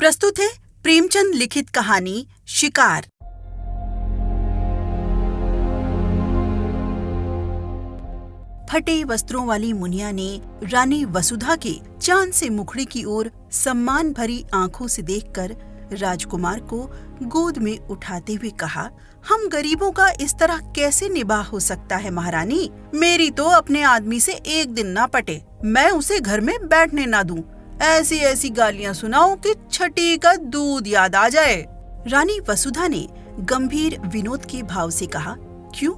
प्रस्तुत है प्रेमचंद लिखित कहानी शिकार। फटे वस्त्रों वाली मुनिया ने रानी वसुधा के चांद से मुखड़ी की ओर सम्मान भरी आंखों से देखकर राजकुमार को गोद में उठाते हुए कहा, हम गरीबों का इस तरह कैसे निबाह हो सकता है महारानी। मेरी तो अपने आदमी से एक दिन ना पटे, मैं उसे घर में बैठने ना दूं। ऐसी ऐसी गालियां सुनाओ कि छठी का दूध याद आ जाए। रानी वसुधा ने गंभीर विनोद के भाव से कहा, क्यों,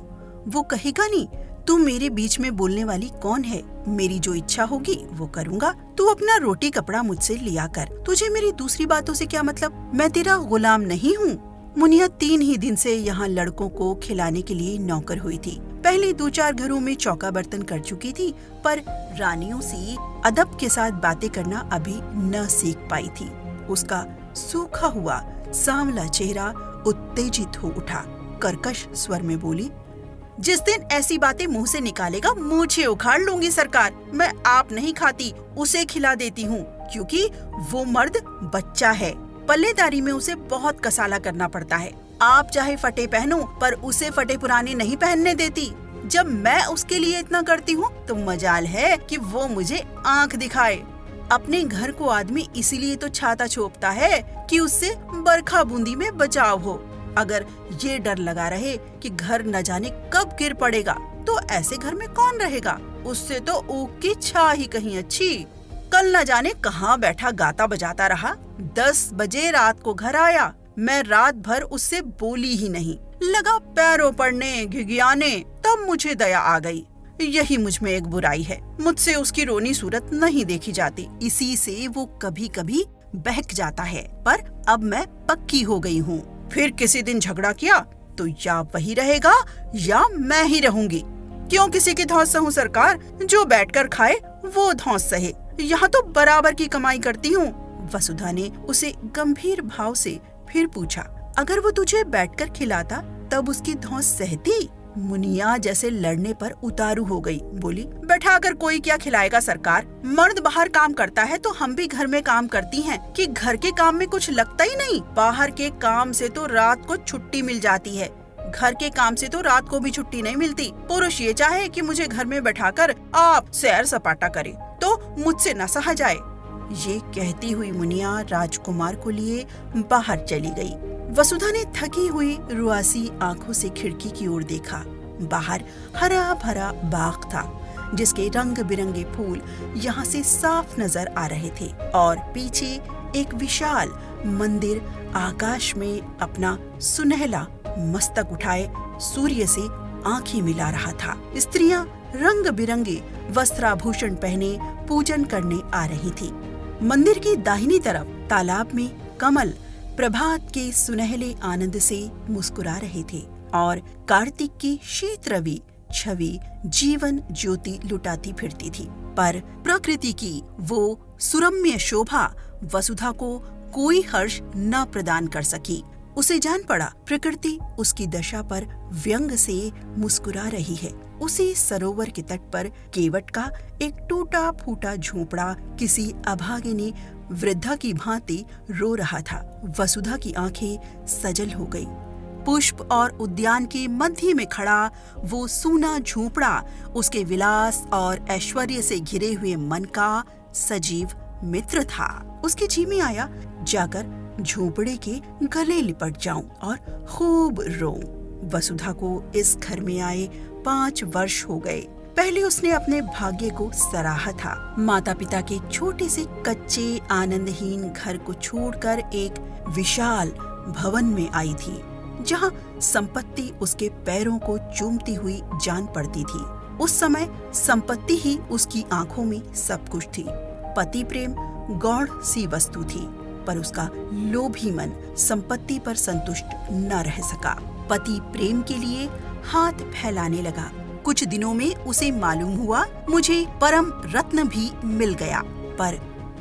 वो कहेगा नहीं। तू मेरे बीच में बोलने वाली कौन है? मेरी जो इच्छा होगी वो करूँगा। तू अपना रोटी कपड़ा मुझसे लिया कर। तुझे मेरी दूसरी बातों से क्या मतलब? मैं तेरा गुलाम नहीं हूँ। मुनिया 3 ही दिन से यहाँ लड़कों को खिलाने के लिए नौकर हुई थी। पहले 2-4 घरों में चौका बर्तन कर चुकी थी, पर रानियों से अदब के साथ बातें करना अभी न सीख पाई थी। उसका सूखा हुआ सांवला चेहरा उत्तेजित हो उठा। कर्कश स्वर में बोली, जिस दिन ऐसी बातें मुंह से निकालेगा मूछें उखाड़ लूंगी सरकार। मैं आप नहीं खाती, उसे खिला देती हूँ, क्योंकि वो मर्द बच्चा है। पल्लेदारी में उसे बहुत कसाला करना पड़ता है। आप चाहे फटे पहनो, पर उसे फटे पुराने नहीं पहनने देती। जब मैं उसके लिए इतना करती हूँ तो मजाल है कि वो मुझे आंख दिखाए। अपने घर को आदमी इसीलिए तो छाता छोपता है कि उससे बरखा बूंदी में बचाव हो। अगर ये डर लगा रहे कि घर न जाने कब गिर पड़ेगा, तो ऐसे घर में कौन रहेगा? उससे तो ऊख की छा ही कहीं अच्छी। कल न जाने कहाँ बैठा गाता बजाता रहा, 10 बजे रात को घर आया। मैं रात भर उससे बोली ही नहीं, लगा पैरों पड़ने घिघियाने। तब मुझे दया आ गई। यही मुझ में एक बुराई है, मुझसे उसकी रोनी सूरत नहीं देखी जाती। इसी से वो कभी कभी बहक जाता है, पर अब मैं पक्की हो गई हूँ। फिर किसी दिन झगड़ा किया तो या वही रहेगा या मैं ही रहूंगी। क्यों किसी की धौंस सहूं सरकार? जो बैठकर खाए वो धौंस सहे। यहाँ तो बराबर की कमाई करती हूँ। वसुधा ने उसे गंभीर भाव से फिर पूछा, अगर वो तुझे बैठकर खिलाता तब उसकी धौंस सहती? मुनिया जैसे लड़ने पर उतारू हो गई। बोली, बैठा कर कोई क्या खिलाएगा सरकार? मर्द बाहर काम करता है तो हम भी घर में काम करती हैं कि घर के काम में कुछ लगता ही नहीं। बाहर के काम से तो रात को छुट्टी मिल जाती है, घर के काम से तो रात को भी छुट्टी नहीं मिलती। पुरुष ये चाहे कि मुझे घर में बैठाकर आप सैर सपाटा करे तो मुझसे न सहा जाए। ये कहती हुई मुनिया राजकुमार को लिए बाहर चली गई। वसुधा ने थकी हुई रुआसी आंखों से खिड़की की ओर देखा। बाहर हरा भरा बाग था, जिसके रंग बिरंगे फूल यहाँ से साफ नजर आ रहे थे, और पीछे एक विशाल मंदिर आकाश में अपना सुनहला मस्तक उठाए सूर्य से आंखें मिला रहा था। स्त्रियां रंग बिरंगे वस्त्राभूषण पहने पूजन करने आ रही थी। मंदिर की दाहिनी तरफ तालाब में कमल प्रभात के सुनहले आनंद से मुस्कुरा रहे थे, और कार्तिक की शीत रवि छवि जीवन ज्योति लुटाती फिरती थी। पर प्रकृति की वो सुरम्य शोभा वसुधा को कोई हर्ष न प्रदान कर सकी। उसे जान पड़ा, प्रकृति उसकी दशा पर व्यंग से मुस्कुरा रही है। उसी सरोवर के तट पर केवट का एक टूटा फूटा झोपड़ा किसी अभागिनी वृद्धा की भांति रो रहा था। वसुधा की आंखें सजल हो गई। पुष्प और उद्यान के मध्य में खड़ा वो सूना झोपड़ा उसके विलास और ऐश्वर्य से घिरे हुए मन का सजीव मित्र था। उसके जी में आया, जाकर झोपड़े के गले लिपट जाऊं और खूब रोऊं। वसुधा को इस घर में आए 5 वर्ष हो गए। पहले उसने अपने भाग्य को सराहा था। माता पिता के छोटे से कच्चे आनंदहीन घर को छोड़कर एक विशाल भवन में आई थी, जहां संपत्ति उसके पैरों को चूमती हुई जान पड़ती थी। उस समय संपत्ति ही उसकी आंखों में सब कुछ थी। पति प्रेम गौण सी वस्तु थी, पर उसका लोभी मन संपत्ति पर संतुष्ट न रह सका। पति प्रेम के लिए हाथ फैलाने लगा। कुछ दिनों में उसे मालूम हुआ, मुझे परम रत्न भी मिल गया। पर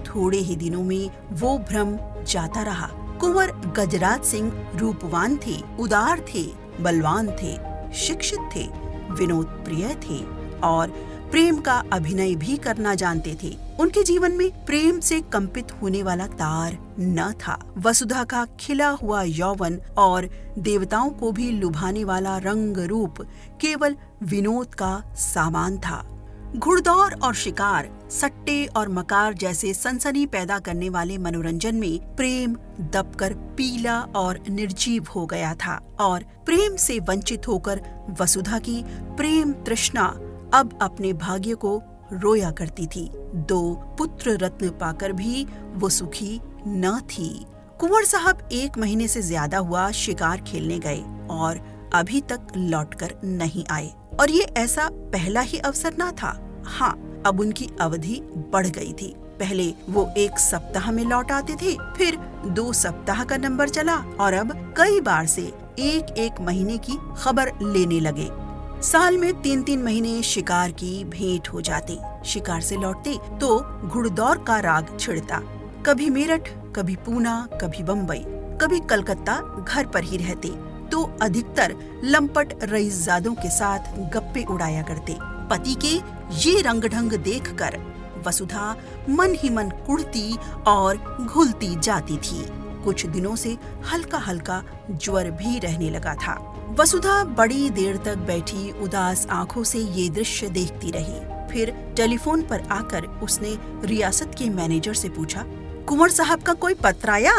थोड़े ही दिनों में वो भ्रम जाता रहा। कुंवर गजराज सिंह रूपवान थे, उदार थे, बलवान थे, शिक्षित थे, विनोद प्रिय थे और प्रेम का अभिनय भी करना जानते थे। उनके जीवन में प्रेम से कंपित होने वाला तार न था। वसुधा का खिला हुआ यौवन और देवताओं को भी लुभाने वाला रंग रूप केवल विनोद का सामान था। घुड़दौड़ और शिकार, सट्टे और मकार जैसे सनसनी पैदा करने वाले मनोरंजन में प्रेम दबकर पीला और निर्जीव हो गया था और प्रेम से वंचित होकर वसुधा की प्रेम तृष्णा अब अपने भाग्य को रोया करती थी। 2 पुत्र रत्न पाकर भी वो सुखी न थी। कुंवर साहब 1 महीने से ज्यादा हुआ शिकार खेलने गए और अभी तक लौटकर नहीं आए और ये ऐसा पहला ही अवसर न था। हाँ, अब उनकी अवधि बढ़ गई थी। पहले वो 1 सप्ताह में लौट आते थे, फिर 2 सप्ताह का नंबर चला और अब कई बार से 1-1 महीने की खबर लेने लगे। साल में 3-3 महीने शिकार की भेंट हो जाती। शिकार से लौटते तो घुड़दौड़ का राग छिड़ता। कभी मेरठ, कभी पूना, कभी बम्बई, कभी कलकत्ता घर पर ही रहते तो अधिकतर लंपट रईसजादों के साथ गप्पे उड़ाया करते। पति के ये रंग ढंग देखकर वसुधा मन ही मन कुढ़ती और घुलती जाती थी। कुछ दिनों से हल्का हल्का ज्वर भी रहने लगा था। वसुधा बड़ी देर तक बैठी उदास आंखों से ये दृश्य देखती रही। फिर टेलीफोन पर आकर उसने रियासत के मैनेजर से पूछा, कुंवर साहब का कोई पत्र आया?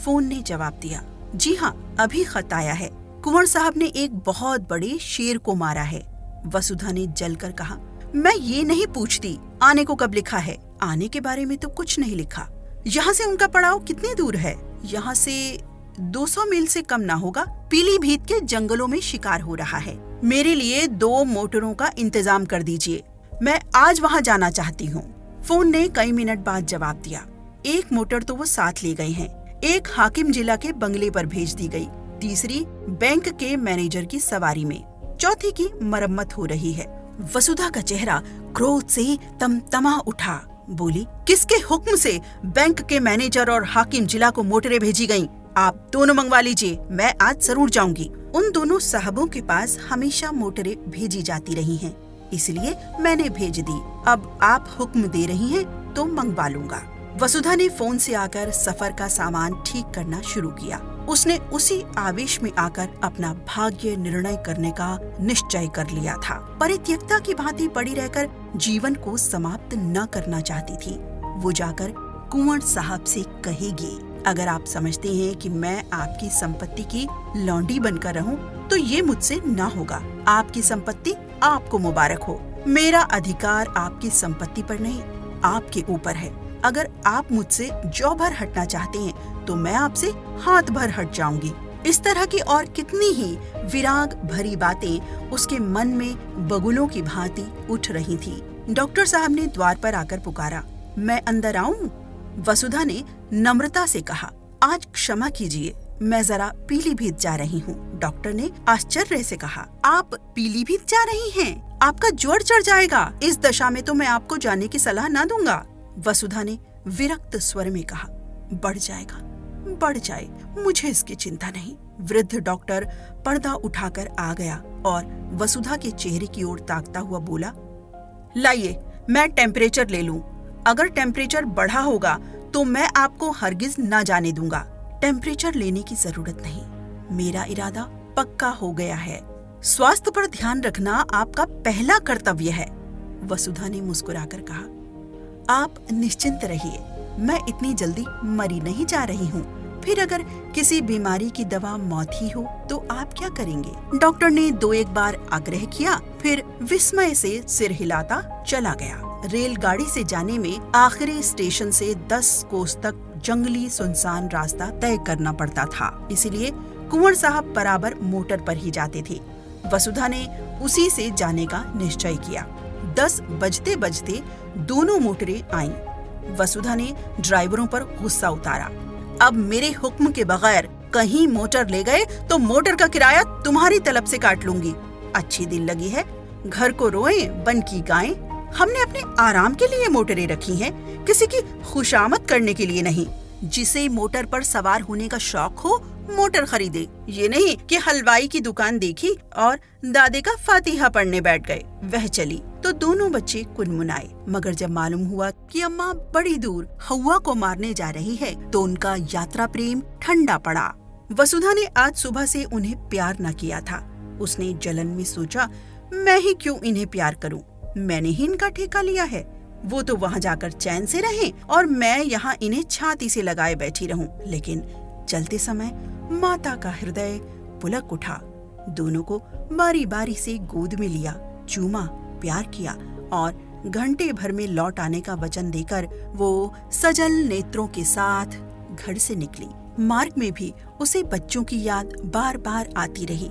फोन ने जवाब दिया, जी हाँ, अभी खत आया है। कुंवर साहब ने एक बहुत बड़े शेर को मारा है। वसुधा ने जलकर कहा, मैं ये नहीं पूछती आने को कब लिखा है। आने के बारे में तो कुछ नहीं लिखा। यहाँ से उनका पड़ाव कितनी दूर है? यहाँ से 200 मील से कम ना होगा। पीलीभीत के जंगलों में शिकार हो रहा है। मेरे लिए 2 मोटरों का इंतजाम कर दीजिए, मैं आज वहाँ जाना चाहती हूँ। फोन ने कई मिनट बाद जवाब दिया, 1 मोटर तो वो साथ ले गए हैं, 1 हाकिम जिला के बंगले पर भेज दी गई, तीसरी बैंक के मैनेजर की सवारी में, चौथी की मरम्मत हो रही है। वसुधा का चेहरा क्रोध से तमतमा उठा। बोली, किसके हुक्म से बैंक के मैनेजर और हाकिम जिला को मोटरें भेजी गईं? आप दोनों मंगवा लीजिए, मैं आज जरूर जाऊंगी। उन दोनों साहबों के पास हमेशा मोटरें भेजी जाती रही हैं, इसलिए मैंने भेज दी। अब आप हुक्म दे रही हैं तो मंगवा लूंगा। वसुधा ने फोन से आकर सफर का सामान ठीक करना शुरू किया। उसने उसी आवेश में आकर अपना भाग्य निर्णय करने का निश्चय कर लिया था। परित्यक्ता की भांति पड़ी रहकर जीवन को समाप्त न करना चाहती थी। वो जाकर कुंवर साहब से कहेगी, अगर आप समझते हैं कि मैं आपकी संपत्ति की लौंडी बनकर रहूं, तो ये मुझसे ना होगा। आपकी संपत्ति आपको मुबारक हो। मेरा अधिकार आपकी संपत्ति पर नहीं, आपके ऊपर है। अगर आप मुझसे जौ भर हटना चाहते हैं तो मैं आपसे हाथ भर हट जाऊंगी। इस तरह की और कितनी ही विराग भरी बातें उसके मन में बगुलों की भांति उठ रही थी। डॉक्टर साहब ने द्वार पर आकर पुकारा, मैं अंदर आऊं? वसुधा ने नम्रता से कहा, आज क्षमा कीजिए, मैं जरा पीलीभीत जा रही हूँ। डॉक्टर ने आश्चर्य से कहा, आप पीलीभीत जा रही हैं? आपका ज्वर चढ़ जाएगा। इस दशा में तो मैं आपको जाने की सलाह न दूंगा। वसुधा ने विरक्त स्वर में कहा, बढ़ जाएगा, बढ़ जाए, मुझे इसकी चिंता नहीं। वृद्ध डॉक्टर पर्दा उठाकर आ गया और वसुधा के चेहरे की ओर ताकता हुआ बोला, लाइए, मैं टेम्परेचर ले लूं। अगर टेम्परेचर बढ़ा होगा तो मैं आपको हरगिज न जाने दूंगा। टेम्परेचर लेने की जरूरत नहीं, मेरा इरादा पक्का हो गया है। स्वास्थ्य पर ध्यान रखना आपका पहला कर्तव्य है। वसुधा ने मुस्कुराकर कहा, आप निश्चिंत रहिए, मैं इतनी जल्दी मरी नहीं जा रही हूँ। फिर अगर किसी बीमारी की दवा मौत ही हो तो आप क्या करेंगे? डॉक्टर ने 2-1 बार आग्रह किया, फिर विस्मय से सिर हिलाता चला गया। रेलगाड़ी से जाने में आखिरी स्टेशन से 10 कोस तक जंगली सुनसान रास्ता तय करना पड़ता था, इसलिए कुंवर साहब बराबर मोटर पर ही जाते थे। वसुधा ने उसी से जाने का निश्चय किया। 10 बजते बजते दोनों मोटरें आईं। वसुधा ने ड्राइवरों पर गुस्सा उतारा, अब मेरे हुक्म के बगैर कहीं मोटर ले गए तो मोटर का किराया तुम्हारी तलब से काट लूंगी। अच्छी दिल लगी है, घर को रोएं बन की गायें। हमने अपने आराम के लिए मोटरें रखी हैं, किसी की खुशामद करने के लिए नहीं। जिसे मोटर पर सवार होने का शौक हो मोटर खरीदे, ये नहीं कि हलवाई की दुकान देखी और दादे का फातिहा पढ़ने बैठ गए। वह चली। तो दोनों बच्चे कुनमुनाए। मगर जब मालूम हुआ कि अम्मा बड़ी दूर हवा को मारने जा रही है तो उनका यात्रा प्रेम ठंडा पड़ा। वसुधा ने आज सुबह से उन्हें प्यार न किया था। उसने जलन में सोचा, मैं ही क्यों इन्हें प्यार करूं? मैंने ही इनका ठेका लिया है। वो तो वहाँ जाकर चैन से रहें और मैं यहाँ इन्हें छाती से लगाए बैठी रहूं। लेकिन चलते समय माता का हृदय पुलक उठा। दोनों को बारी बारी से गोद में लिया, चूमा, प्यार किया और घंटे भर में लौट आने का वचन देकर वो सजल नेत्रों के साथ घर से निकली। मार्ग में भी उसे बच्चों की याद बार बार आती रही।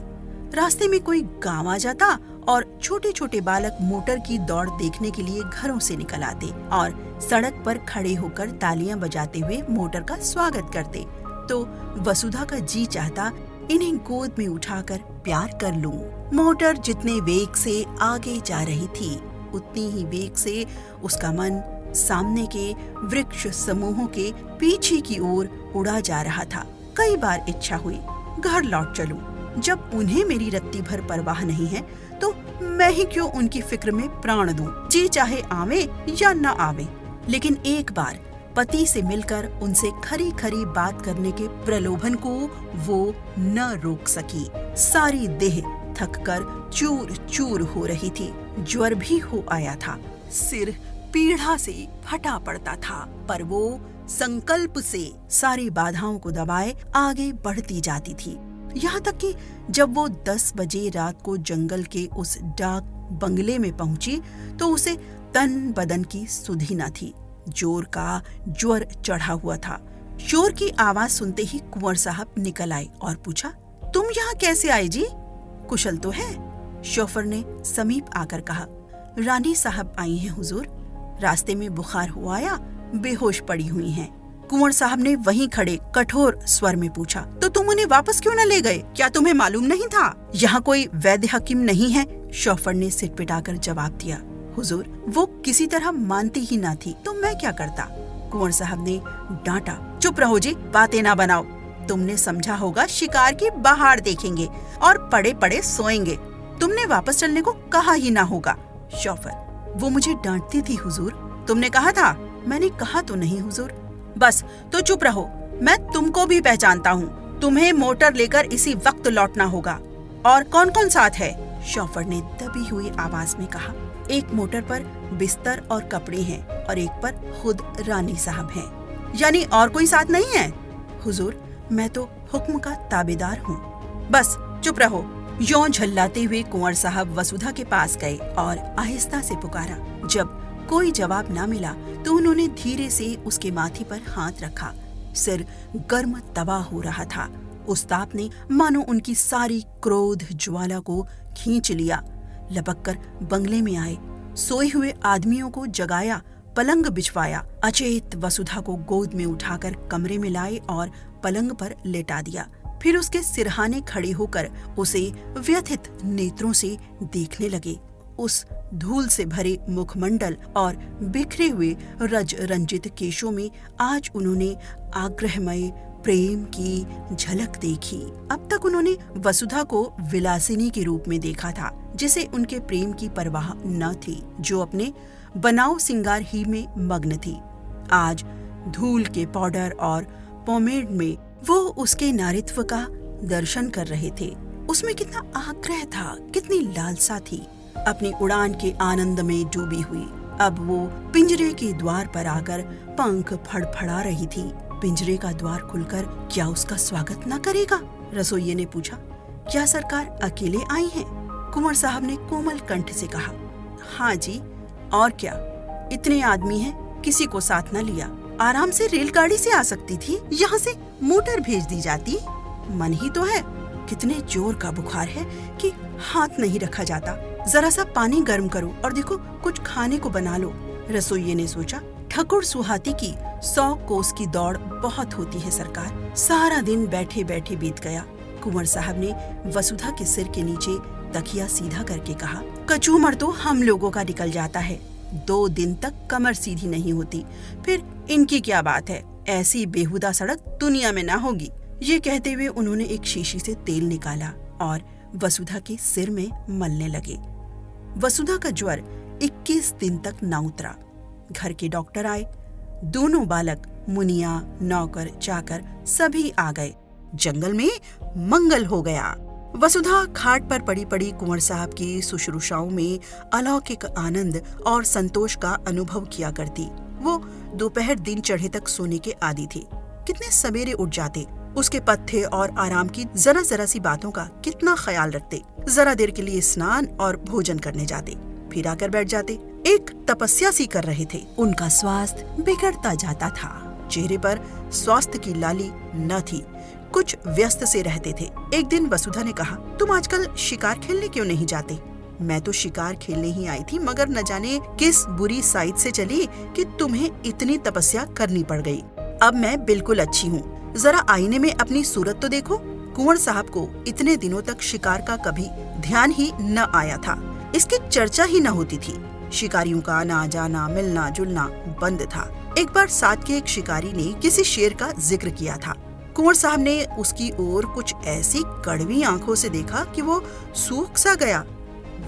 रास्ते में कोई गांव आ जाता और छोटे छोटे बालक मोटर की दौड़ देखने के लिए घरों से निकल आते और सड़क पर खड़े होकर तालियां बजाते हुए मोटर का स्वागत करते। तो वसुधा का जी चाहता इन्हें गोद में उठाकर प्यार कर लूं। मोटर जितने वेग से आगे जा रही थी उतनी ही वेग से उसका मन सामने के वृक्ष समूहों के पीछे की ओर उड़ा जा रहा था। कई बार इच्छा हुई घर लौट चलूं। जब उन्हें मेरी रत्ती भर परवाह नहीं है तो मैं ही क्यों उनकी फिक्र में प्राण दूं? जी चाहे आवे या न आवे। लेकिन एक बार पति से मिलकर उनसे खरी खरी बात करने के प्रलोभन को वो न रोक सकी। सारी देह थककर चूर चूर हो रही थी। ज्वर भी हो आया था। सिर पीड़ा से फटा पड़ता था, पर वो संकल्प से सारी बाधाओं को दबाए आगे बढ़ती जाती थी। यहाँ तक कि जब वो 10 बजे रात को जंगल के उस डाक बंगले में पहुंची तो उसे तन बदन की सुधि न थी। जोर का ज्वर चढ़ा हुआ था। शोर की आवाज सुनते ही कुंवर साहब निकल आए और पूछा, तुम यहाँ कैसे आए जी? कुशल तो है? शोफर ने समीप आकर कहा, रानी साहब आई हैं हुजूर। रास्ते में बुखार हुआ या बेहोश पड़ी हुई हैं। कुंवर साहब ने वहीं खड़े कठोर स्वर में पूछा, तो तुम उन्हें वापस क्यों न ले गए? क्या तुम्हें मालूम नहीं था यहाँ कोई वैद्य हकीम नहीं है? शोफर ने सिर पिटाकर जवाब दिया, हुजूर वो किसी तरह मानती ही ना थी तो मैं क्या करता? कुंवर साहब ने डांटा, चुप रहो जी, बातें ना बनाओ। तुमने समझा होगा शिकार की बहार देखेंगे और पड़े पड़े सोएंगे। तुमने वापस चलने को कहा ही ना होगा। शोफर, वो मुझे डांटती थी हुजूर। तुमने कहा था? मैंने कहा तो नहीं हुजूर। बस तो चुप रहो, मैं तुमको भी पहचानता हूँ। तुम्हें मोटर लेकर इसी वक्त लौटना होगा। और कौन कौन साथ है? शोफर ने दबी हुई आवाज में कहा, एक मोटर पर बिस्तर और कपड़े हैं और एक पर खुद रानी साहब हैं। यानी और कोई साथ नहीं है? हुजूर, मैं तो हुक्म का ताबेदार हूँ। बस चुप रहो। यों झल्लाते हुए कुंवर साहब वसुधा के पास गए और आहिस्ता से पुकारा। जब कोई जवाब न मिला तो उन्होंने धीरे से उसके माथे पर हाथ रखा। सिर गर्म तवा हो रहा था। उस ताप ने मानो उनकी सारी क्रोध ज्वाला को खींच लिया। लपककर बंगले में आए, सोए हुए आदमियों को जगाया, पलंग बिछवाया। अचेत वसुधा को गोद में उठाकर कमरे में लाए और पलंग पर लेटा दिया। फिर उसके सिरहाने खड़े होकर उसे व्यथित नेत्रों से देखने लगे। उस धूल से भरे मुखमंडल और बिखरे हुए रज रंजित केशों में आज उन्होंने आग्रहमय प्रेम की झलक देखी। अब तक उन्होंने वसुधा को विलासिनी के रूप में देखा था, जिसे उनके प्रेम की परवाह न थी, जो अपने बनाव सिंगार ही में मग्न थी। आज धूल के पाउडर और पोमेड में वो उसके नारित्व का दर्शन कर रहे थे। उसमें कितना आग्रह था, कितनी लालसा थी। अपनी उड़ान के आनंद में डूबी हुई अब वो पिंजरे के द्वार पर आकर पंख फड़फड़ा रही थी। पिंजरे का द्वार खुलकर क्या उसका स्वागत न करेगा? रसोइये ने पूछा। क्या सरकार अकेले आई हैं? कुंवर साहब ने कोमल कंठ से कहा, हाँ जी, और क्या, इतने आदमी हैं, किसी को साथ न लिया। आराम से रेलगाड़ी से आ सकती थी, यहाँ से मोटर भेज दी जाती। मन ही तो है, कितने जोर का बुखार है कि हाथ नहीं रखा जाता। जरा सा पानी गर्म करो और देखो कुछ खाने को बना लो। रसोइये ने सोचा, ठकुर सुहाती की 100 कोस की दौड़ बहुत होती है सरकार। सारा दिन बैठे बैठे बीत गया। कुंवर साहब ने वसुधा के सिर के नीचे तकिया सीधा करके कहा, कचूमर तो हम लोगों का निकल जाता है, 2 दिन तक कमर सीधी नहीं होती, फिर इनकी क्या बात है, ऐसी बेहुदा सड़क दुनिया में ना होगी। ये कहते हुए उन्होंने एक शीशी से तेल निकाला और वसुधा के सिर में मलने लगे। वसुधा का ज्वर 21 दिन तक न उतरा। घर के डॉक्टर आए, दोनों बालक, मुनिया, नौकर, चाकर सभी आ गए। जंगल में मंगल हो गया। वसुधा खाट पर पड़ी पड़ी कुंवर साहब की शुश्रूषाओं में अलौकिक आनंद और संतोष का अनुभव किया करती। वो दोपहर दिन चढ़े तक सोने के आदी थी। कितने सवेरे उठ जाते, उसके पथ्य और आराम की जरा जरा सी बातों का कितना ख्याल रखते। जरा देर के लिए स्नान और भोजन करने जाते, फिर आकर बैठ जाते। एक तपस्या सी कर रहे थे। उनका स्वास्थ्य बिगड़ता जाता था। चेहरे पर स्वास्थ्य की लाली न थी, कुछ व्यस्त से रहते थे। एक दिन वसुधा ने कहा, तुम आजकल शिकार खेलने क्यों नहीं जाते? मैं तो शिकार खेलने ही आई थी, मगर न जाने किस बुरी साइड से चली कि तुम्हें इतनी तपस्या करनी पड़ गई। अब मैं बिल्कुल अच्छी हूँ। जरा आईने में अपनी सूरत तो देखो। कुंवर साहब को इतने दिनों तक शिकार का कभी ध्यान ही न आया था। इसकी चर्चा ही न होती थी। शिकारियों का आना जाना, मिलना जुलना बंद था। एक बार साथ के एक शिकारी ने किसी शेर का जिक्र किया था। कुंवर साहब ने उसकी ओर कुछ ऐसी कड़वी आंखों से देखा कि वो सूख सा गया।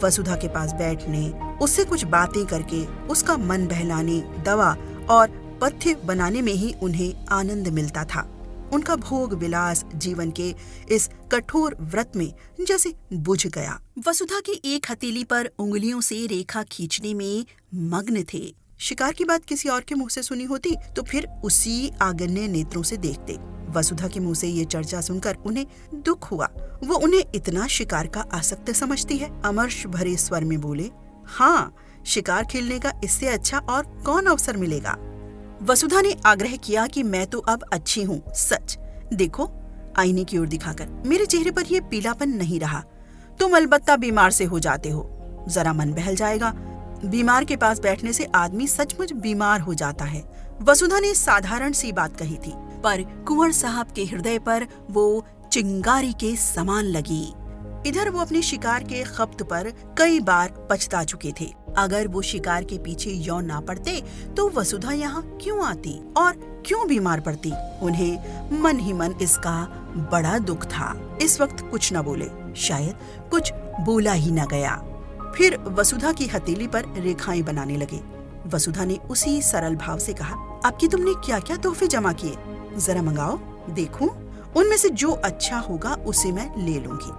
वसुधा के पास बैठने, उससे कुछ बातें करके उसका मन बहलाने, दवा और पथ्य बनाने में ही उन्हें आनंद मिलता था। उनका भोग विलास जीवन के इस कठोर व्रत में जैसे बुझ गया। वसुधा की एक हथेली पर उंगलियों से रेखा खींचने में मग्न थे। शिकार की बात किसी और के मुंह से सुनी होती तो फिर उसी आगन्य नेत्रों से देखते। वसुधा के मुंह से ये चर्चा सुनकर उन्हें दुख हुआ। वो उन्हें इतना शिकार का आसक्त समझती है। अमर्ष भरे स्वर में बोले, हाँ, शिकार खेलने का इससे अच्छा और कौन अवसर मिलेगा? वसुधा ने आग्रह किया कि मैं तो अब अच्छी हूँ, सच। देखो आईने की ओर दिखाकर, मेरे चेहरे पर ये पीलापन नहीं रहा। तुम अलबत्ता बीमार से हो जाते हो। जरा मन बहल जाएगा। बीमार के पास बैठने से आदमी सचमुच बीमार हो जाता है। वसुधा ने साधारण सी बात कही थी, पर कुंवर साहब के हृदय पर वो चिंगारी के समान लगी। इधर वो अपने शिकार के खप्त पर कई बार पछता चुके थे। अगर वो शिकार के पीछे यौं ना पड़ते तो वसुधा यहाँ क्यों आती और क्यों बीमार पड़ती? उन्हें मन ही मन इसका बड़ा दुख था। इस वक्त कुछ न बोले, शायद कुछ बोला ही न गया। फिर वसुधा की हथेली पर रेखाएं बनाने लगे। वसुधा ने उसी सरल भाव से कहा, आपकी तुमने क्या क्या तोहफे जमा किए? जरा मंगाओ, देखूं। उनमें से जो अच्छा होगा उसे मैं ले लूंगी।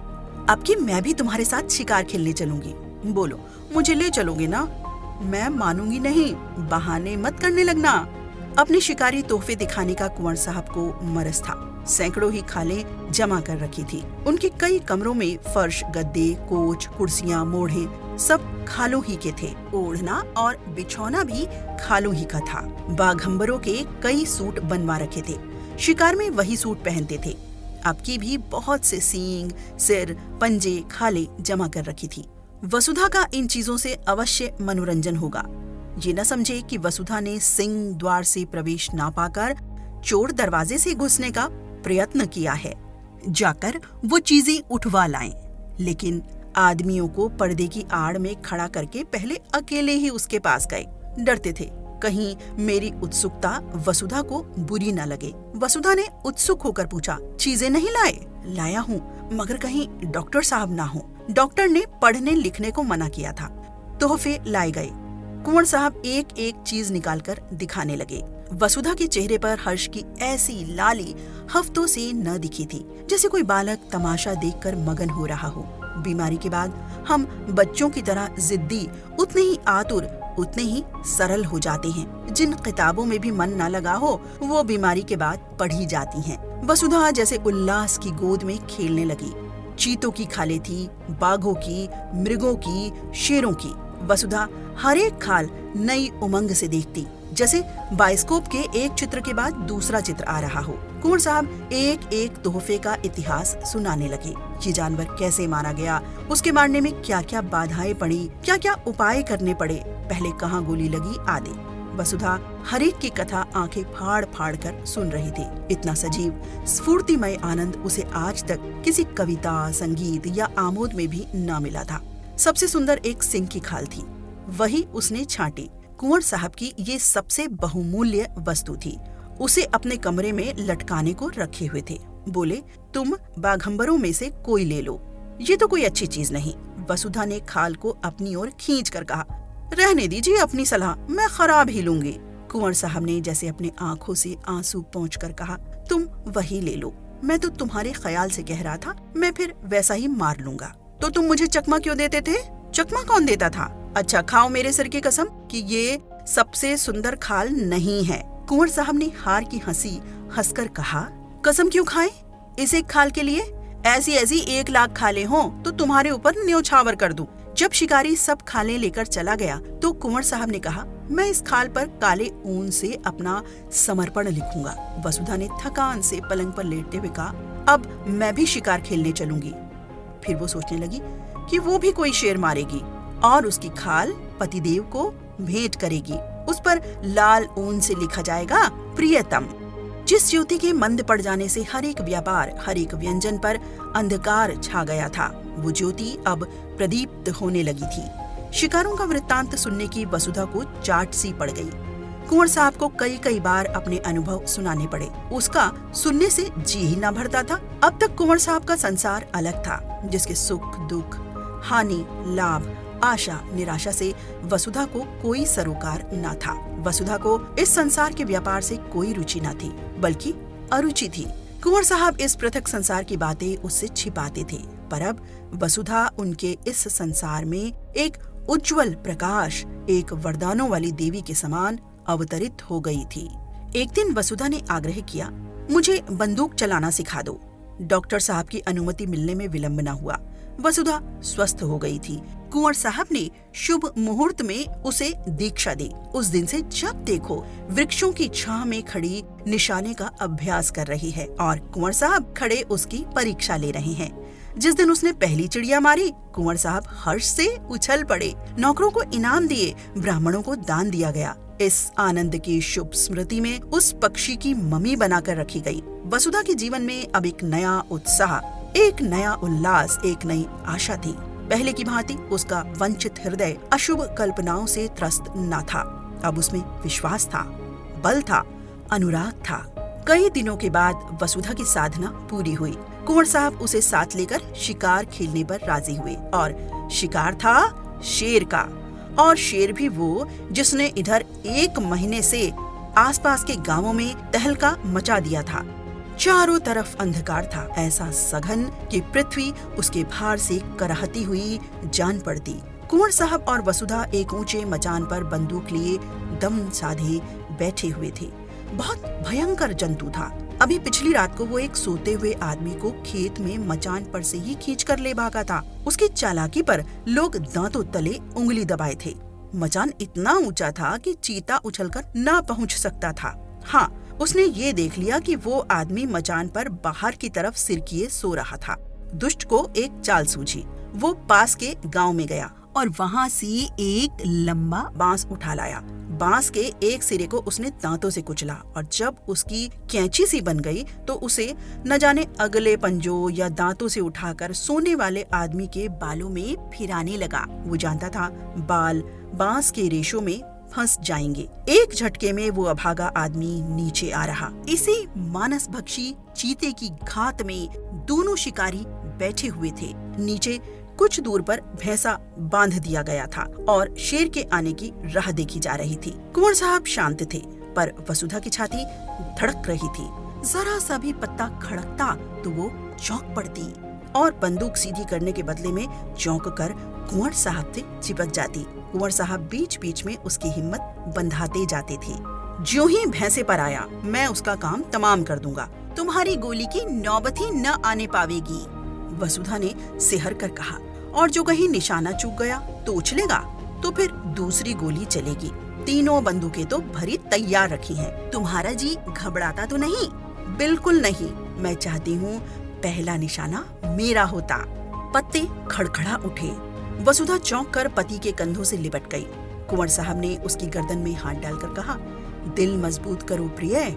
अब की मैं भी तुम्हारे साथ शिकार खेलने चलूंगी। बोलो, मुझे ले चलोगे ना? मैं मानूंगी नहीं, बहाने मत करने लगना। अपने शिकारी तोहफे दिखाने का कुंवर साहब को मरज था। सैकड़ों ही खालें जमा कर रखी थी। उनके कई कमरों में फर्श, गद्दे, कोच, कुर्सियां, मोढ़े सब खालों ही के थे। ओढ़ना और बिछौना भी खालों ही का था। बाघंबरों के कई सूट बनवा रखे थे। शिकार में वही सूट पहनते थे। अब की भी बहुत से सींग, सिर, पंजे, खाले जमा कर रखी थी। वसुधा का इन चीजों से अवश्य मनोरंजन होगा। ये न समझे कि वसुधा ने सिंह द्वार से प्रवेश ना पाकर चोर दरवाजे से घुसने का प्रयत्न किया है। जाकर वो चीजें उठवा लाएं, लेकिन आदमियों को पर्दे की आड़ में खड़ा करके पहले अकेले ही उसके पास गए। डरते थे कहीं मेरी उत्सुकता वसुधा को बुरी न लगे। वसुधा ने उत्सुक होकर पूछा, चीजें नहीं लाए? लाया हूँ, मगर कहीं डॉक्टर साहब ना हो। डॉक्टर ने पढ़ने लिखने को मना किया था। तोहफे लाए गए। कुंवर साहब एक एक चीज निकालकर दिखाने लगे। वसुधा के चेहरे पर हर्ष की ऐसी लाली हफ्तों से न दिखी थी, जैसे कोई बालक तमाशा देखकर मगन हो रहा हो। बीमारी के बाद हम बच्चों की तरह जिद्दी, उतने ही आतुर, उतने ही सरल हो जाते हैं। जिन किताबों में भी मन न लगा हो वो बीमारी के बाद पढ़ी जाती हैं। वसुधा जैसे उल्लास की गोद में खेलने लगी। चीतों की खालें थी, बाघों की, मृगों की, शेरों की। वसुधा हर एक खाल नई उमंग से देखती, जैसे बाइस्कोप के एक चित्र के बाद दूसरा चित्र आ रहा हो। कुंवर साहब एक एक तोहफे का इतिहास सुनाने लगे। ये जानवर कैसे मारा गया, उसके मारने में क्या क्या बाधाएं पड़ी, क्या क्या उपाय करने पड़े, पहले कहाँ गोली लगी आदि। वसुधा हर एक की कथा आंखें फाड़ फाड़ कर सुन रही थी। इतना सजीव, स्फूर्तिमय आनंद उसे आज तक किसी कविता, संगीत या आमोद में भी न मिला था। सबसे सुंदर एक सिंह की खाल थी, वही उसने छांटी। कुंवर साहब की ये सबसे बहुमूल्य वस्तु थी। उसे अपने कमरे में लटकाने को रखे हुए थे। बोले, तुम बाघंबरों में से कोई ले लो, ये तो कोई अच्छी चीज नहीं। वसुधा ने खाल को अपनी ओर खींच कर कहा, रहने दीजिए अपनी सलाह, मैं खराब ही लूंगी। कुंवर साहब ने जैसे अपने आंखों से आंसू पोंछकर कहा, तुम वही ले लो, मैं तो तुम्हारे ख्याल से कह रहा था, मैं फिर वैसा ही मार लूंगा। तो तुम मुझे चकमा क्यों देते थे? चकमा कौन देता था? अच्छा, खाओ मेरे सिर की कसम कि ये सबसे सुंदर खाल नहीं है। कुंवर साहब ने हार की हंसी हंसकर कहा, कसम क्यों खाएं इस एक खाल के लिए? ऐसी ऐसी 1 लाख खालें हों तो तुम्हारे ऊपर न्योछावर कर दूं। जब शिकारी सब खालें लेकर चला गया तो कुंवर साहब ने कहा, मैं इस खाल पर काले ऊन से अपना समर्पण लिखूंगा। वसुधा ने थकान से पलंग पर लेटते हुए कहा, अब मैं भी शिकार खेलने चलूंगी। फिर वो सोचने लगी कि वो भी कोई शेर मारेगी और उसकी खाल पतिदेव को भेंट करेगी। उस पर लाल ऊन से लिखा जाएगा, प्रियतम। जिस ज्योति के मंद पड़ जाने से हर एक व्यापार, हर एक व्यंजन पर अंधकार छा गया था, वो ज्योति अब प्रदीप्त होने लगी थी। शिकारों का वृत्तांत सुनने की वसुधा को चाट सी पड़ गई। कुंवर साहब को कई बार अपने अनुभव सुनाने पड़े। उसका सुनने से जी ही न भरता था। अब तक कुंवर साहब का संसार अलग था, जिसके सुख दुख, हानि, लाभ, आशा निराशा से वसुधा को कोई सरोकार न था। वसुधा को इस संसार के व्यापार से कोई रुचि न थी, बल्कि अरुचि थी। कुंवर साहब इस पृथक संसार की बातें उससे छिपाते थे, पर अब वसुधा उनके इस संसार में एक उज्जवल प्रकाश, एक वरदानों वाली देवी के समान अवतरित हो गई थी। एक दिन वसुधा ने आग्रह किया, मुझे बंदूक चलाना सिखा दो। डॉक्टर साहब की अनुमति मिलने में विलंब न हुआ। वसुधा स्वस्थ हो गई थी। कुंवर साहब ने शुभ मुहूर्त में उसे दीक्षा दी। उस दिन से जब देखो वृक्षों की छांव में खड़ी निशाने का अभ्यास कर रही है और कुंवर साहब खड़े उसकी परीक्षा ले रहे हैं। जिस दिन उसने पहली चिड़िया मारी, कुंवर साहब हर्ष से उछल पड़े। नौकरों को इनाम दिए, ब्राह्मणों को दान दिया गया। इस आनंद की शुभ स्मृति में उस पक्षी की ममी बनाकर रखी गई। वसुधा के जीवन में अब एक नया उत्साह, एक नया उल्लास, एक नई आशा थी। पहले की भांति उसका वंचित हृदय अशुभ कल्पनाओं से त्रस्त न था। अब उसमें विश्वास था, बल था, अनुराग था। कई दिनों के बाद वसुधा की साधना पूरी हुई। कुंवर साहब उसे साथ लेकर शिकार खेलने पर राजी हुए और शिकार था शेर का, और शेर भी वो जिसने इधर 1 महीने से आसपास के गांवों में तहलका मचा दिया था। चारों तरफ अंधकार था, ऐसा सघन कि पृथ्वी उसके भार से करहती हुई जान पड़ती। कुंवर साहब और वसुधा एक ऊंचे मचान पर बंदूक लिए दम साधे बैठे हुए थे। बहुत भयंकर जंतु था। अभी पिछली रात को वो एक सोते हुए आदमी को खेत में मचान पर से ही खींच कर ले भागा था। उसकी चालाकी पर लोग दांतों तले उंगली दबाए थे। मचान इतना ऊंचा था कि चीता उछलकर ना पहुंच सकता था। हाँ, उसने ये देख लिया कि वो आदमी मचान पर बाहर की तरफ सिर किए सो रहा था। दुष्ट को एक चाल सूझी। वो पास के गांव में गया और वहाँ से एक लंबा बांस उठा लाया। बांस के एक सिरे को उसने दांतों से कुचला और जब उसकी कैंची सी बन गई तो उसे न जाने अगले पंजों या दांतों से उठाकर सोने वाले आदमी के बालों में फिराने लगा। वो जानता था बाल बांस के रेशों में फंस जाएंगे। एक झटके में वो अभागा आदमी नीचे आ रहा। इसी मानस भक्षी चीते की घात में दोनों शिकारी बैठे हुए थे। नीचे कुछ दूर पर भैंसा बांध दिया गया था और शेर के आने की राह देखी जा रही थी। कुंवर साहब शांत थे, पर वसुधा की छाती धड़क रही थी। जरा सा भी पत्ता खड़कता तो वो चौंक पड़ती और बंदूक सीधी करने के बदले में चौंक कर कुंवर साहब से चिपक जाती। कुंवर साहब बीच बीच में उसकी हिम्मत बंधाते जाते थे। ज्यों ही भैंसे पर आया, मैं उसका काम तमाम कर दूंगा, तुम्हारी गोली की नौबत ही न आने पावेगी, वसुधा ने सिहर कर कहा। और जो कहीं निशाना चूक गया तो उछलेगा, तो फिर दूसरी गोली चलेगी। तीनों बंदूकें तो भरी तैयार रखी हैं। तुम्हारा जी घबराता तो नहीं? बिल्कुल नहीं। मैं चाहती हूँ पहला निशाना मेरा होता। पत्ते खड़खड़ा उठे। वसुधा चौंक कर पति के कंधों से लिपट गई। कुंवर साहब ने उसकी गर्दन में हाथ डालकर कहा, दिल मजबूत करो प्रिय।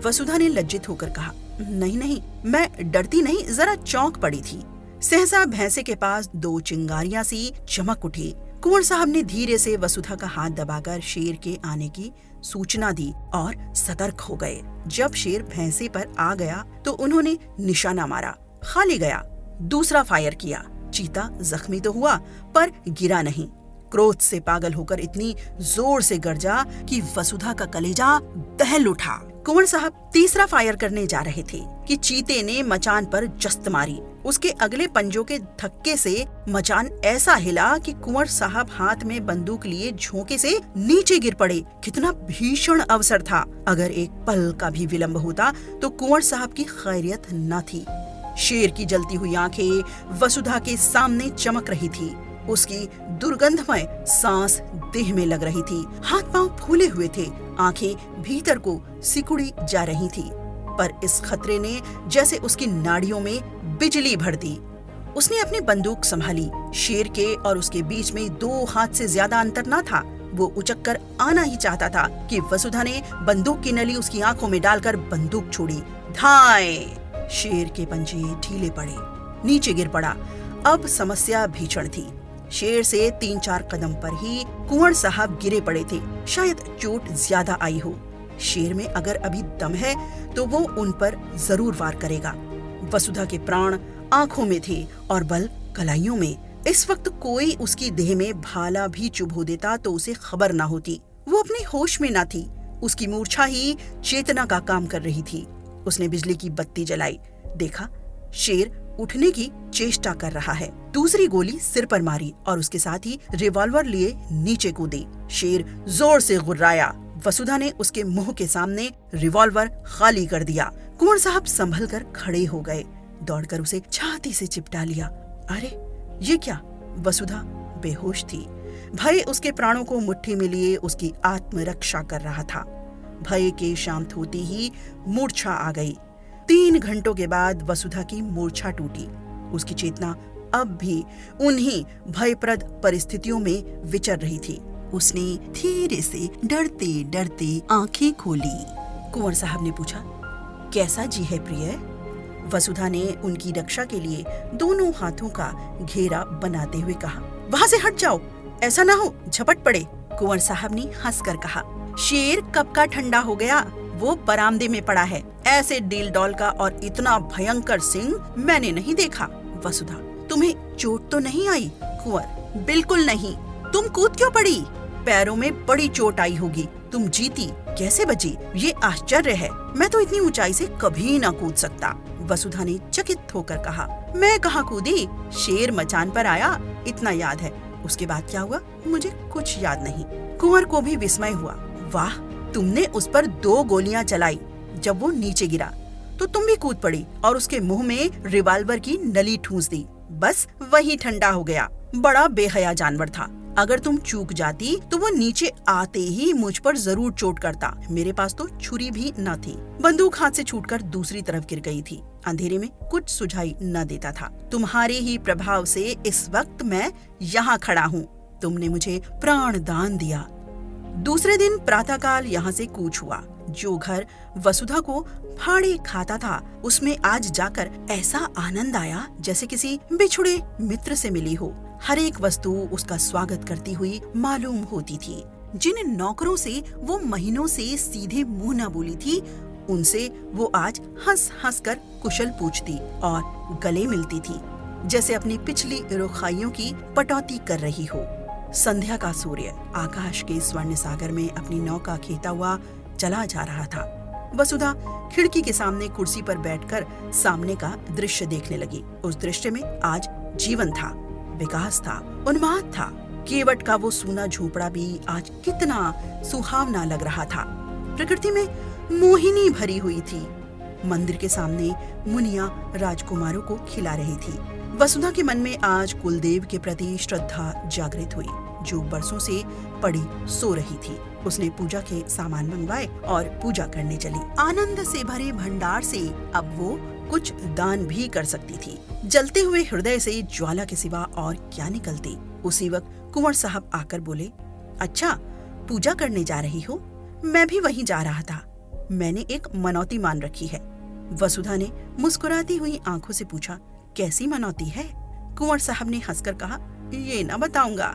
वसुधा ने लज्जित होकर कहा, नहीं नहीं, मैं डरती नहीं, जरा चौंक पड़ी थी। सहसा भैंसे के पास 2 चिंगारियां सी चमक उठी। कुंवर साहब ने धीरे से वसुधा का हाथ दबाकर शेर के आने की सूचना दी और सतर्क हो गए। जब शेर भैंसे पर आ गया तो उन्होंने निशाना मारा, खाली गया। दूसरा फायर किया। चीता जख्मी तो हुआ पर गिरा नहीं। क्रोध से पागल होकर इतनी जोर से गरजा कि वसुधा का कलेजा दहल उठा। कुंवर साहब तीसरा फायर करने जा रहे थे कि चीते ने मचान पर जस्त मारी। उसके अगले पंजों के धक्के से मचान ऐसा हिला कि कुंवर साहब हाथ में बंदूक लिए झोंके से नीचे गिर पड़े। कितना भीषण अवसर था। अगर एक पल का भी विलंब होता तो कुंवर साहब की खैरियत न थी। शेर की जलती हुई आंखें वसुधा के सामने चमक रही थी। उसकी दुर्गंधमय सांस देह में लग रही थी। हाथ पांव फूले हुए थे, आंखें भीतर को सिकुड़ी जा रही थी। पर इस खतरे ने जैसे उसकी नाड़ियों में बिजली भर दी। उसने अपनी बंदूक संभाली। शेर के और उसके बीच में 2 हाथ से ज्यादा अंतर न था। वो उचक कर आना ही चाहता था कि वसुधा ने बंदूक की नली उसकी आंखों में डालकर बंदूक छोड़ी। धाए! शेर के पंजे ढीले पड़े, नीचे गिर पड़ा। अब समस्या भीषण थी। शेर से 3-4 कदम पर ही कुंवर साहब गिरे पड़े थे। शायद चोट ज्यादा आई हो। शेर में अगर अभी दम है तो वो उन पर जरूर वार करेगा। वसुधा के प्राण आंखों में थे और बल कलाइयों में। इस वक्त कोई उसकी देह में भाला भी चुभो देता तो उसे खबर न होती। वो अपने होश में न थी। उसकी मूर्छा ही चेतना का काम कर रही थी। उसने बिजली की बत्ती जलाई। देखा, शेर उठने की चेष्टा कर रहा है। दूसरी गोली सिर पर मारी और उसके साथ ही रिवॉल्वर लिए नीचे कूदी। शेर जोर से गुर्राया। वसुधा ने उसके मुंह के सामने रिवॉल्वर खाली कर दिया। कुंवर साहब संभल कर खड़े हो गए। दौड़कर उसे छाती से चिपटा लिया। अरे ये क्या? वसुधा बेहोश थी। भय उसके प्राणों को मुट्ठी में लिए उसकी आत्मरक्षा कर रहा था। भय के शांत होते ही मूर्छा आ गई। 3 घंटों के बाद वसुधा की मूर्छा टूटी। उसकी चेतना अब भी उन्हीं भयप्रद परिस्थितियों में विचर रही थी। उसने धीरे से डरते डरते आंखें खोली। कुंवर साहब ने पूछा, कैसा जी है प्रिय? वसुधा ने उनकी रक्षा के लिए दोनों हाथों का घेरा बनाते हुए कहा, वहाँ से हट जाओ, ऐसा ना हो झपट पड़े। कुंवर साहब ने हंसकर कहा, शेर कब का ठंडा हो गया, वो बरामदे में पड़ा है। ऐसे डील डॉल का और इतना भयंकर सिंह मैंने नहीं देखा। वसुधा, तुम्हें चोट तो नहीं आई? कुंवर, बिल्कुल नहीं। तुम कूद क्यों पड़ी? पैरों में बड़ी चोट आई होगी। तुम जीती, कैसे बची? ये आश्चर्य है। मैं तो इतनी ऊंचाई से कभी न कूद सकता। वसुधा ने चकित होकर कहा, मैं कहाँ कूदी? शेर मचान पर आया, इतना याद है। उसके बाद क्या हुआ मुझे कुछ याद नहीं। कुंवर को भी विस्मय हुआ। वाह, तुमने उस पर 2 गोलियां चलाई। जब वो नीचे गिरा तो तुम भी कूद पड़ी और उसके मुंह में रिवॉल्वर की नली ठूंस दी। बस वही ठंडा हो गया। बड़ा बेहया जानवर था। अगर तुम चूक जाती तो वो नीचे आते ही मुझ पर जरूर चोट करता। मेरे पास तो छुरी भी न थी। बंदूक हाथ से छूटकर दूसरी तरफ गिर गई थी। अंधेरे में कुछ सुझाई न देता था। तुम्हारे ही प्रभाव से इस वक्त मैं यहाँ खड़ा हूँ। तुमने मुझे प्राण दान दिया। दूसरे दिन प्रातःकाल यहाँ से कूच हुआ। जो घर वसुधा को फाड़े खाता था, उसमें आज जाकर ऐसा आनंद आया जैसे किसी बिछुड़े मित्र से मिली हो। हर एक वस्तु उसका स्वागत करती हुई मालूम होती थी। जिन नौकरों से वो महीनों से सीधे मुंह न बोली थी, उनसे वो आज हंस हंस कर कुशल पूछती और गले मिलती थी, जैसे अपनी पिछली रुखाइयों की पटौती कर रही हो। संध्या का सूर्य आकाश के स्वर्ण सागर में अपनी नौका खेता हुआ चला जा रहा था। वसुधा खिड़की के सामने कुर्सी पर बैठकर सामने का दृश्य देखने लगी। उस दृश्य में आज जीवन था, विकास था, उन्माद था। केवट का वो सूना झोपड़ा भी आज कितना सुहावना लग रहा था। प्रकृति में मोहिनी भरी हुई थी। मंदिर के सामने मुनिया राजकुमारों को खिला रही थी। वसुधा के मन में आज कुलदेव के प्रति श्रद्धा जागृत हुई, जो बरसों से पड़ी सो रही थी। उसने पूजा के सामान मंगवाए और पूजा करने चली। आनंद से भरे भंडार से अब वो कुछ दान भी कर सकती थी। जलते हुए हृदय से ज्वाला के सिवा और क्या निकलती। उसी वक्त कुंवर साहब आकर बोले, अच्छा पूजा करने जा रही हो? मैं भी वहीं जा रहा था। मैंने एक मनौती मान रखी है। वसुधा ने मुस्कुराती हुई आंखों से पूछा, कैसी मनौती है? कुंवर साहब ने हंसकर कहा, ये ना बताऊंगा।